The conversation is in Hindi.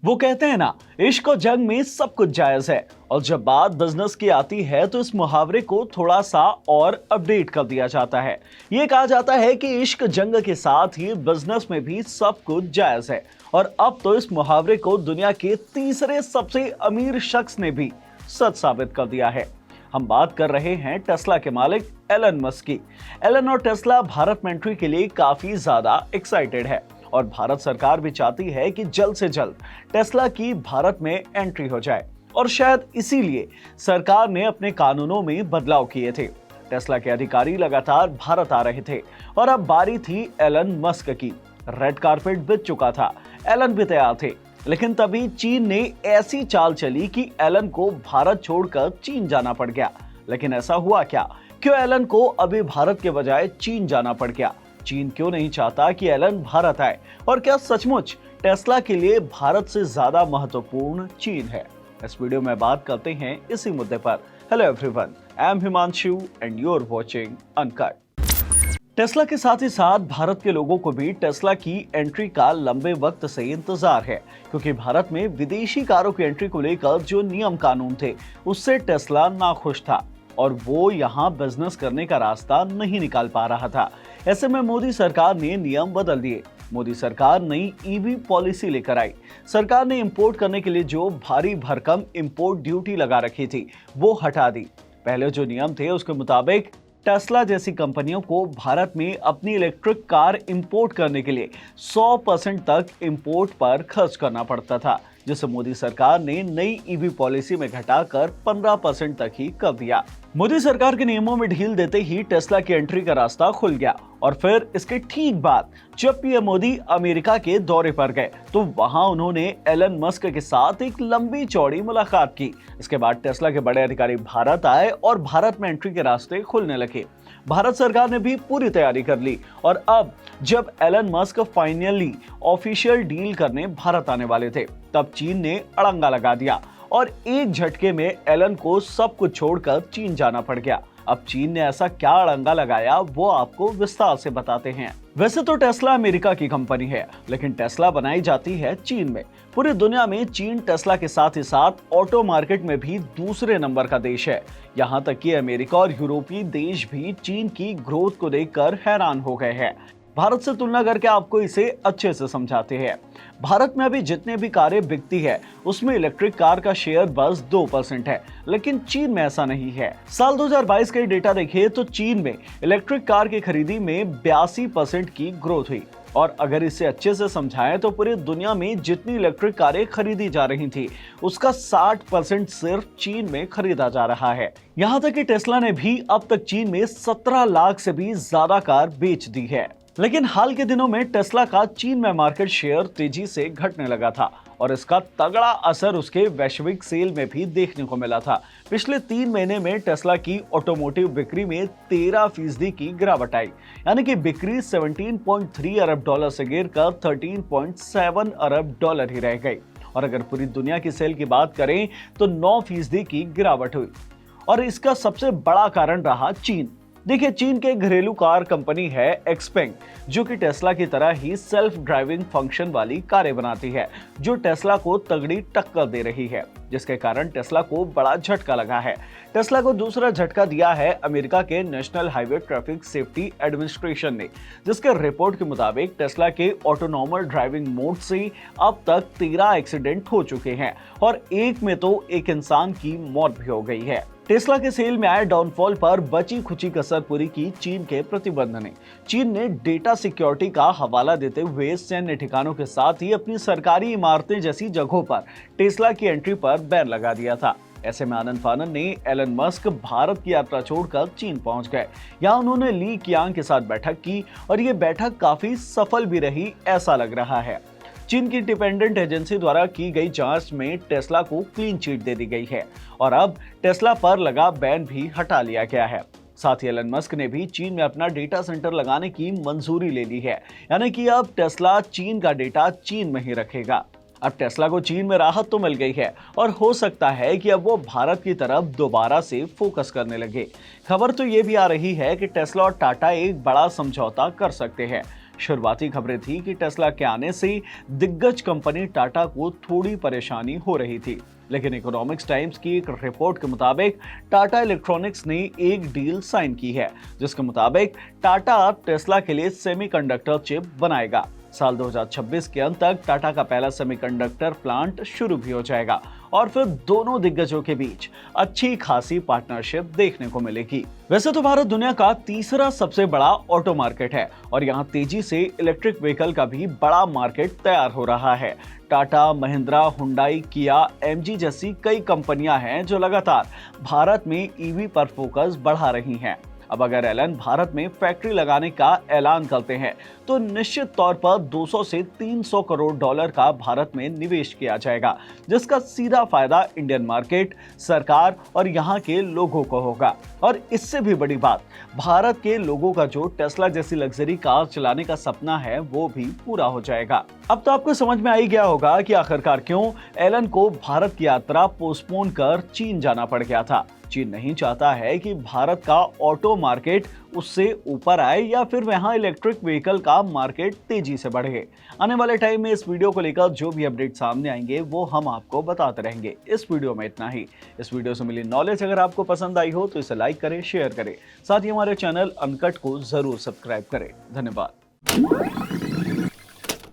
वो कहते हैं ना, इश्क और जंग में सब कुछ जायज है। और जब बात बिजनेस की आती है तो इस मुहावरे को थोड़ा सा और अपडेट कर दिया जाता है। ये कहा जाता है कि इश्क जंग के साथ ही बिजनेस में भी सब कुछ जायज है। और अब तो इस मुहावरे को दुनिया के तीसरे सबसे अमीर शख्स ने भी सच साबित कर दिया है। हम बात कर रहे हैं टेस्ला के मालिक एलन मस्क की। एलन और टेस्ला भारत में एंट्री के लिए काफी ज्यादा एक्साइटेड है और भारत सरकार भी चाहती है कि जल्द से जल्द टेस्ला की भारत में एंट्री हो जाए। और शायद इसीलिए सरकार ने अपने कानूनों में बदलाव किए थे। टेस्ला के अधिकारी लगातार भारत आ रहे थे और अब बारी थी एलन मस्क की। रेड कारपेट बिछ चुका था, एलन भी तैयार थे। लेकिन तभी चीन ने ऐसी चाल चली कि एलन को भारत छोड़कर चीन जाना पड़ गया। लेकिन ऐसा हुआ क्या? क्यों एलन को अभी भारत के बजाय चीन जाना पड़ गया? चीन क्यों नहीं चाहता कि एलन भारत आए? और क्या सचमुच टेस्ला के लिए भारत से ज्यादा महत्वपूर्ण चीन है? इस वीडियो में बात करते हैं इसी मुद्दे पर। Hello everyone, I am Himanshu and you are watching uncut. Tesla के साथ ही साथ भारत के लोगों को भी टेस्ला की एंट्री का लंबे वक्त से इंतजार है, क्योंकि भारत में विदेशी कारों की एंट्री को लेकर जो नियम कानून थे उससे टेस्ला नाखुश था और वो यहाँ बिजनेस करने का रास्ता नहीं निकाल पा रहा था। ऐसे में मोदी सरकार ने नियम बदल दिए। मोदी सरकार नई ईवी पॉलिसी लेकर आई। सरकार ने इंपोर्ट करने के लिए जो भारी भरकम इंपोर्ट ड्यूटी लगा रखी थी वो हटा दी। पहले जो नियम थे उसके मुताबिक टेस्ला जैसी कंपनियों को भारत में अपनी इलेक्ट्रिक कार इंपोर्ट करने के लिए 100% तक इंपोर्ट पर खर्च करना पड़ता था, जिसे मोदी सरकार ने नई ईवी पॉलिसी में घटाकर 15% तक ही कर दिया। मोदी सरकार के नियमों में ढील देते ही टेस्ला की एंट्री का रास्ता खुल गया। और फिर इसके ठीक बाद जब पीएम मोदी अमेरिका के दौरे पर गए तो वहां उन्होंने एलन मस्क के साथ एक लंबी चौड़ी मुलाकात की। इसके बाद टेस्ला के बड़े अधिकारी भारत आए और भारत में एंट्री के रास्ते खुलने लगे। भारत सरकार ने भी पूरी तैयारी कर ली और अब जब Elon Musk finally official deal करने भारत आने वाले थे तब चीन ने अड़ंगा लगा दिया और एक झटके में एलन को सब कुछ छोड़कर चीन जाना पड़ गया। अब चीन ने ऐसा क्या अड़ंगा लगाया वो आपको विस्तार से बताते हैं। वैसे तो टेस्ला अमेरिका की कंपनी है, लेकिन टेस्ला बनाई जाती है चीन में। पूरी दुनिया में चीन टेस्ला के साथ ही साथ ऑटो मार्केट में भी दूसरे नंबर का देश है। यहाँ तक कि अमेरिका और यूरोपीय देश भी चीन की ग्रोथ को देखकर हैरान हो गए हैं। भारत से तुलना करके आपको इसे अच्छे से समझाते हैं। भारत में अभी जितने भी कारें बिकती है उसमें इलेक्ट्रिक कार का शेयर बस 2% है, लेकिन चीन में ऐसा नहीं है। साल 2022 का डेटा देखिए तो चीन में इलेक्ट्रिक कार की खरीदी में 82% की ग्रोथ हुई। और अगर इसे अच्छे से समझाएं तो पूरी दुनिया में जितनी इलेक्ट्रिक कारें खरीदी जा रही थी उसका 60% सिर्फ चीन में खरीदा जा रहा है। यहाँ तक कि टेस्ला ने भी अब तक चीन में 17 लाख से भी ज्यादा कार बेच दी है। लेकिन हाल के दिनों में टेस्ला का चीन में मार्केट शेयर तेजी से घटने लगा था और इसका तगड़ा असर उसके वैश्विक सेल में भी देखने को मिला था। पिछले 3 महीने में टेस्ला की ऑटोमोटिव बिक्री में 13% की गिरावट आई, यानी कि बिक्री 17.3 अरब डॉलर से गिरकर 13.7 अरब डॉलर ही रह गई। और अगर पूरी दुनिया की सेल की बात करें तो 9% की गिरावट हुई और इसका सबसे बड़ा कारण रहा चीन। देखिए, चीन के घरेलू कार कंपनी है एक्सपेंग, जो कि टेस्ला की तरह ही सेल्फ ड्राइविंग फंक्शन वाली कारें बनाती है, जो टेस्ला को तगड़ी टक्कर दे रही है, जिसके कारण टेस्ला को बड़ा झटका लगा है। टेस्ला को दूसरा झटका दिया है अमेरिका के national highway traffic safety administration ने, जिसके रिपोर्ट के मुताबिक टेस्ला के ऑटोनोमस ड्राइविंग मोड से अब तक 13 एक्सीडेंट हो चुके हैं और एक में तो एक इंसान की मौत भी हो गई है। टेस्ला के सेल में आए डाउनफॉल पर बची खुची कसर पूरी की चीन के प्रतिबंध ने। चीन ने डेटा सिक्योरिटी का हवाला देते हुए सैन्य ठिकानों के साथ ही अपनी सरकारी इमारतें जैसी जगहों पर टेस्ला की एंट्री पर बैन लगा दिया था। ऐसे में आनंद फानन ने एलन मस्क भारत की यात्रा छोड़कर चीन पहुंच गए। यहाँ उन्होंने ली कियांग के साथ बैठक की और ये बैठक काफी सफल भी रही ऐसा लग रहा है। चीन की इंडिपेंडेंट एजेंसी द्वारा की गई जांच में टेस्ला को क्लीन चिट दे दी गई है और अब टेस्ला पर लगा बैन भी हटा लिया गया है। साथ ही एलन मस्क ने भी चीन में अपना डेटा सेंटर लगाने की मंजूरी ले ली है, यानी कि अब टेस्ला चीन का डेटा चीन में ही रखेगा। अब टेस्ला को चीन में राहत तो मिल गई है और हो सकता है कि अब वो भारत की तरफ दोबारा से फोकस करने लगे। खबर तो ये भी आ रही है कि टेस्ला और टाटा एक बड़ा समझौता कर सकते हैं। शुरुआती खबरें थी कि टेस्ला के आने से दिग्गज कंपनी टाटा को थोड़ी परेशानी हो रही थी, लेकिन इकोनॉमिक्स टाइम्स की एक रिपोर्ट के मुताबिक टाटा इलेक्ट्रॉनिक्स ने एक डील साइन की है, जिसके मुताबिक टाटा टेस्ला के लिए सेमीकंडक्टर चिप बनाएगा। साल 2026 के अंत तक टाटा का पहला सेमीकंडक्टर प्लांट शुरू भी हो जाएगा और फिर दोनों दिग्गजों के बीच अच्छी खासी पार्टनरशिप देखने को मिलेगी। वैसे तो भारत दुनिया का तीसरा सबसे बड़ा ऑटो मार्केट है और यहाँ तेजी से इलेक्ट्रिक व्हीकल का भी बड़ा मार्केट तैयार हो रहा है। टाटा, महिंद्रा, हुंडई, किया, एमजी जैसी कई कंपनियां हैं जो लगातार भारत में ईवी पर फोकस बढ़ा रही हैं। अब अगर एलन भारत में फैक्ट्री लगाने का ऐलान करते हैं तो निश्चित तौर पर 200 से 300 करोड़ डॉलर का भारत में निवेश किया जाएगा, जिसका सीधा फायदा इंडियन मार्केट, सरकार और यहाँ के लोगों को होगा। और इससे भी बड़ी बात, भारत के लोगों का जो टेस्ला जैसी लग्जरी कार चलाने का सपना है वो भी पूरा हो जाएगा। अब तो आपको समझ में आ ही गया होगा कि आखिरकार क्यों एलन को भारत की यात्रा पोस्टपोन कर चीन जाना पड़ गया था। चीन नहीं चाहता है कि भारत का ऑटो मार्केट उससे ऊपर आए या फिर वहां इलेक्ट्रिक व्हीकल का मार्केट तेजी से बढ़े। आने वाले टाइम में इस वीडियो को लेकर जो भी अपडेट सामने आएंगे वो हम आपको बताते रहेंगे। इस वीडियो में इतना ही। इस वीडियो से मिली नॉलेज अगर आपको पसंद आई हो तो इसे लाइक करें, शेयर करें, साथ ही हमारे चैनल अनकट को जरूर सब्सक्राइब करें। धन्यवाद।